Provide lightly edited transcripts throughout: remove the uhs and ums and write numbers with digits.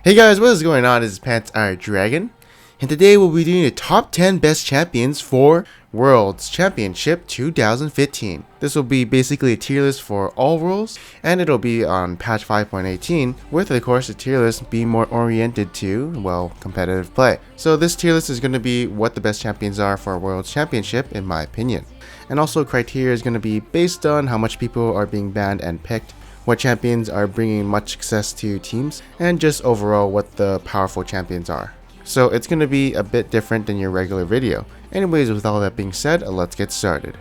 Hey guys, what is going on? This is Pants Our Dragon, and today we'll be doing the top 10 best champions for Worlds Championship 2015. This will be basically a tier list for all roles, and it'll be on patch 5.18, with of course the tier list being more oriented to, well, competitive play. So this tier list is going to be what the best champions are for Worlds Championship in my opinion. And also criteria is going to be based on how much people are being banned and picked, what champions are bringing much success to teams, and just overall what the powerful champions are. So it's going to be a bit different than your regular video. Anyways, with all that being said, let's get started.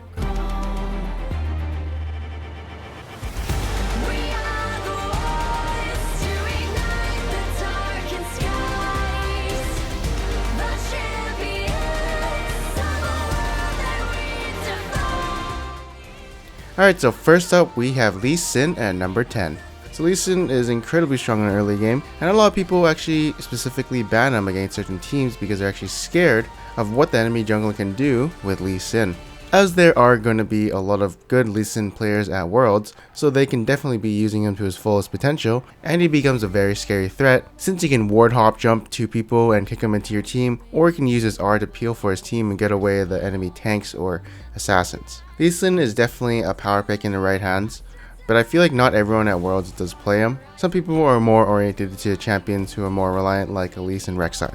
Alright, so first up we have Lee Sin at number 10. So Lee Sin is incredibly strong in the early game, and a lot of people actually specifically ban him against certain teams because they're actually scared of what the enemy jungler can do with Lee Sin. As there are going to be a lot of good Lee Sin players at Worlds, so they can definitely be using him to his fullest potential, and he becomes a very scary threat since he can ward hop jump to people and kick them into your team, or he can use his R to peel for his team and get away the enemy tanks or assassins. Lee Sin is definitely a power pick in the right hands, but I feel like not everyone at Worlds does play him. Some people are more oriented to champions who are more reliant like ELISE and Rek'Sai.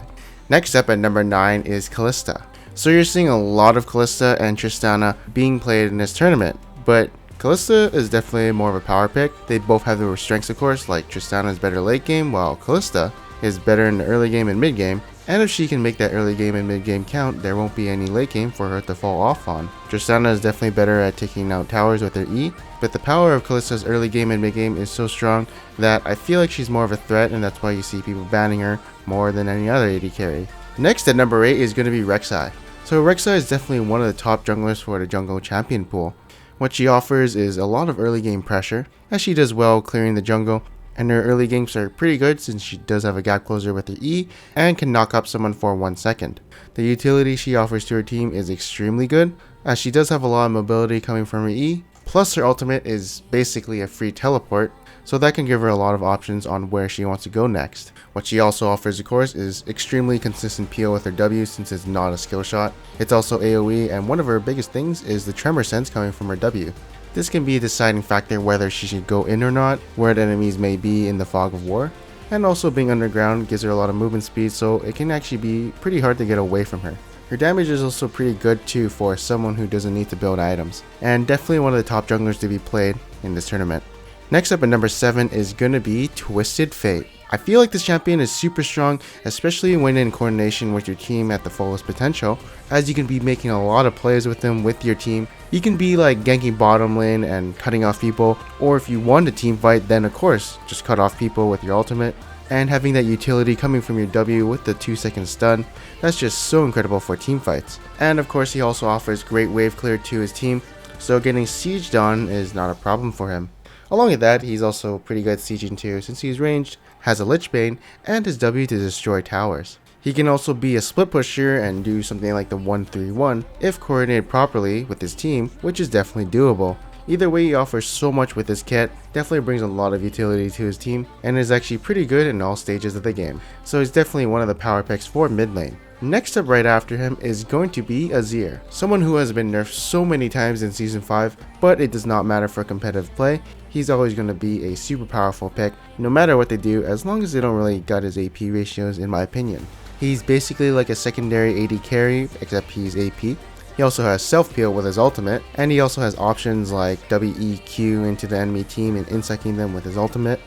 Next up at number 9 is KALISTA. So you're seeing a lot of KALISTA and Tristana being played in this tournament, but KALISTA is definitely more of a power pick. They both have their strengths of course, like Tristana is better late game while KALISTA is better in the early game and mid game. And if she can make that early game and mid game count, there won't be any late game for her to fall off on. Tristana is definitely better at taking out towers with her E, but the power of KALISTA's early game and mid game is so strong that I feel like she's more of a threat, and that's why you see people banning her more than any other AD carry. Next at number 8 is going to be Rek'Sai. So Rek'Sai is definitely one of the top junglers for the jungle champion pool. What she offers is a lot of early game pressure, as she does well clearing the jungle, and her early games are pretty good since she does have a gap closer with her E and can knock up someone for 1 second. The utility she offers to her team is extremely good, as she does have a lot of mobility coming from her E, plus her ultimate is basically a free teleport, so that can give her a lot of options on where she wants to go next. What she also offers of course is extremely consistent peel with her W since it's not a skill shot. It's also AoE, and one of her biggest things is the tremor sense coming from her W. This can be a deciding factor whether she should go in or not, where the enemies may be in the fog of war, and also being underground gives her a lot of movement speed, so it can actually be pretty hard to get away from her. Her damage is also pretty good too for someone who doesn't need to build items, and definitely one of the top junglers to be played in this tournament. Next up at number 7 is gonna be Twisted Fate. I feel like this champion is super strong, especially when in coordination with your team at the fullest potential, as you can be making a lot of plays with them with your team. You can be like ganking bottom lane and cutting off people, or if you want a team fight, then of course just cut off people with your ultimate. And having that utility coming from your W with the 2-second stun, that's just so incredible for team fights. And of course he also offers great wave clear to his team, so getting sieged on is not a problem for him. Along with that, he's also pretty good at sieging too, since he's ranged, has a Lich Bane, and his W to destroy towers. He can also be a split pusher and do something like the 1-3-1 if coordinated properly with his team, which is definitely doable. Either way, he offers so much with his kit, definitely brings a lot of utility to his team, and is actually pretty good in all stages of the game. So he's definitely one of the power picks for mid lane. Next up right after him is going to be AZIR, someone who has been nerfed so many times in Season 5, but it does not matter for competitive play. He's always going to be a super powerful pick, no matter what they do, as long as they don't really gut his AP ratios in my opinion. He's basically like a secondary AD carry, except he's AP. He also has self-peel with his ultimate, and he also has options like WEQ into the enemy team and insecting them with his ultimate.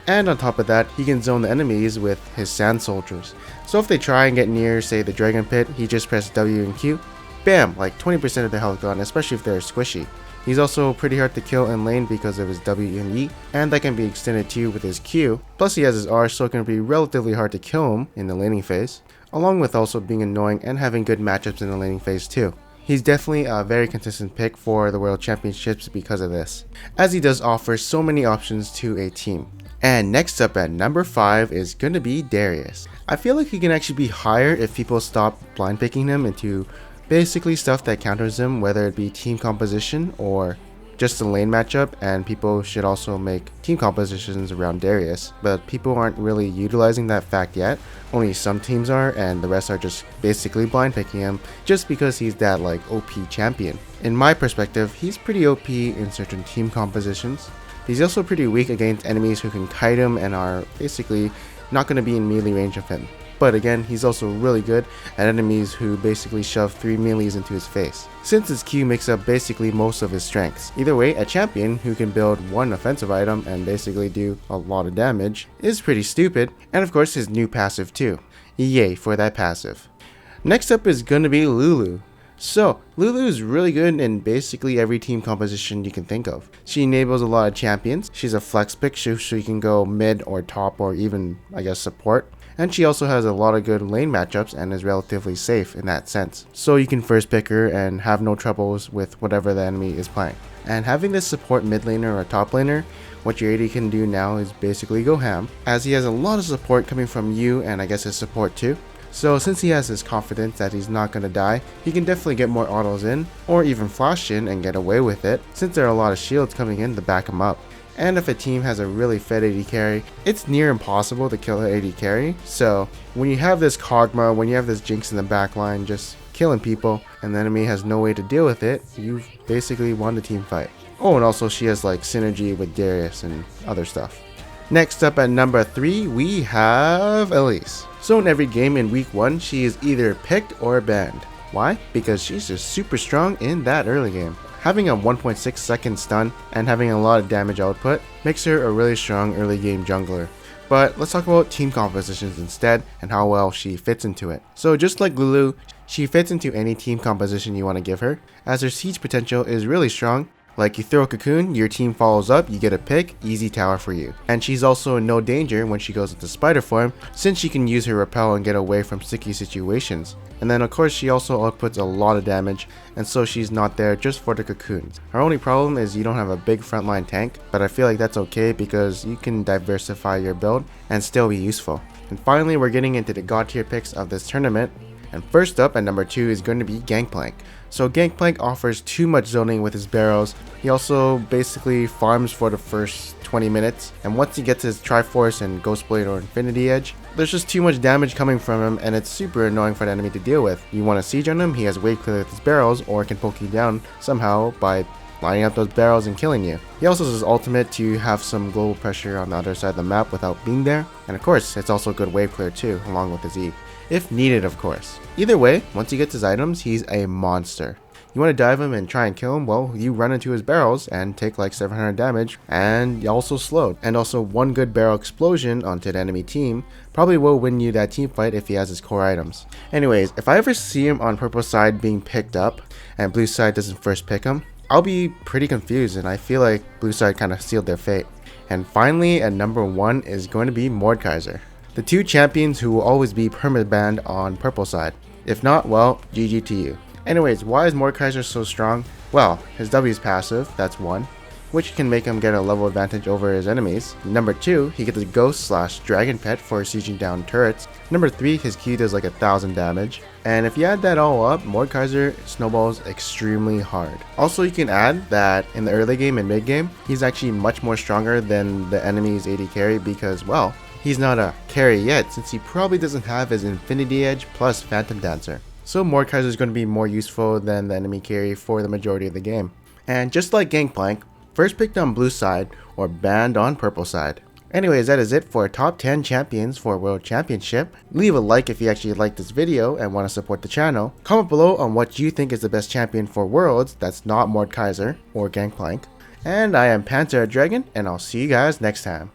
And on top of that, he can zone the enemies with his sand soldiers. So if they try and get near, say, the dragon pit, he just presses W and Q, bam, like 20% of their health gone, especially if they're squishy. He's also pretty hard to kill in lane because of his W and E, and that can be extended too with his Q. Plus he has his R, so it can be relatively hard to kill him in the laning phase, along with also being annoying and having good matchups in the laning phase too. He's definitely a very consistent pick for the World Championships because of this, as he does offer so many options to a team. And next up at number 5 is going to be DARIUS. I feel like he can actually be higher if people stop blind picking him into basically stuff that counters him, whether it be team composition or just a lane matchup, and people should also make team compositions around Darius, but people aren't really utilizing that fact yet. Only some teams are, and the rest are just basically blind picking him just because he's that like OP champion. In my perspective, he's pretty OP in certain team compositions. He's also pretty weak against enemies who can kite him and are basically not going to be in melee range of him. But again, he's also really good at enemies who basically shove 3 melees into his face, since his Q makes up basically most of his strengths. Either way, a champion who can build one offensive item and basically do a lot of damage is pretty stupid, and of course his new passive too. Yay for that passive. Next up is gonna be LULU. So, LULU is really good in basically every team composition you can think of. She enables a lot of champions, she's a flex pick so she can go mid or top or even, I guess, support. And she also has a lot of good lane matchups and is relatively safe in that sense. So you can first pick her and have no troubles with whatever the enemy is playing. And having this support mid laner or top laner, what your AD can do now is basically go ham, as he has a lot of support coming from you and I guess his support too. So since he has this confidence that he's not gonna die, he can definitely get more autos in, or even flash in and get away with it, since there are a lot of shields coming in to back him up. And if a team has a really fed AD carry, it's near impossible to kill an AD carry. So when you have this Kog'Maw, when you have this Jinx in the backline just killing people, and the enemy has no way to deal with it, you've basically won the team fight. Oh, and also she has like synergy with Darius and other stuff. Next up at number 3, we have ELISE. So in every game in week 1, she is either picked or banned. Why? Because she's just super strong in that early game. Having a 1.6 second stun and having a lot of damage output makes her a really strong early game jungler. But let's talk about team compositions instead and how well she fits into it. So just like LULU, she fits into any team composition you want to give her, as her siege potential is really strong. Like you throw a cocoon, your team follows up, you get a pick, easy tower for you. And she's also in no danger when she goes into spider form, since she can use her repel and get away from sticky situations. And then of course she also outputs a lot of damage, and so she's not there just for the cocoons. Her only problem is you don't have a big frontline tank, but I feel like that's okay because you can diversify your build and still be useful. And finally, we're getting into the god tier picks of this tournament. And first up at number 2 is going to be Gangplank. So Gangplank offers too much zoning with his barrels. He also basically farms for the first 20 minutes, and once he gets his Triforce and Ghostblade or Infinity Edge, there's just too much damage coming from him and it's super annoying for the enemy to deal with. You want to siege on him, he has wave clear with his barrels, or can poke you down somehow by lining up those barrels and killing you. He also has his ultimate to have some global pressure on the other side of the map without being there, and of course it's also good wave clear too, along with his E. If needed, of course. Either way, once he gets his items, he's a monster. You want to dive him and try and kill him? Well, you run into his barrels and take like 700 damage, and you're also slowed. And also one good barrel explosion onto the enemy team probably will win you that team fight if he has his core items. Anyways, if I ever see him on purple side being picked up and blue side doesn't first pick him, I'll be pretty confused, and I feel like blue side kind of sealed their fate. And finally, at number 1 is going to be MORDEKAISER. The 2 champions who will always be perma-banned on purple side. If not, well, GG to you. Anyways, why is MORDEKAISER so strong? Well, his W is passive, that's 1, which can make him get a level advantage over his enemies. Number 2, he gets a ghost/dragon pet for sieging down turrets. Number 3, his Q does like 1000 damage. And if you add that all up, MORDEKAISER snowballs extremely hard. Also, you can add that in the early game and mid game, he's actually much more stronger than the enemy's AD carry because, well, he's not a carry yet, since he probably doesn't have his Infinity Edge plus Phantom Dancer. So MORDEKAISER is going to be more useful than the enemy carry for the majority of the game. And just like Gangplank, first picked on blue side or banned on purple side. Anyways, that is it for top 10 champions for World Championship. Leave a like if you actually liked this video and want to support the channel. Comment below on what you think is the best champion for Worlds that's not MORDEKAISER or Gangplank. And I am Panther Dragon, and I'll see you guys next time.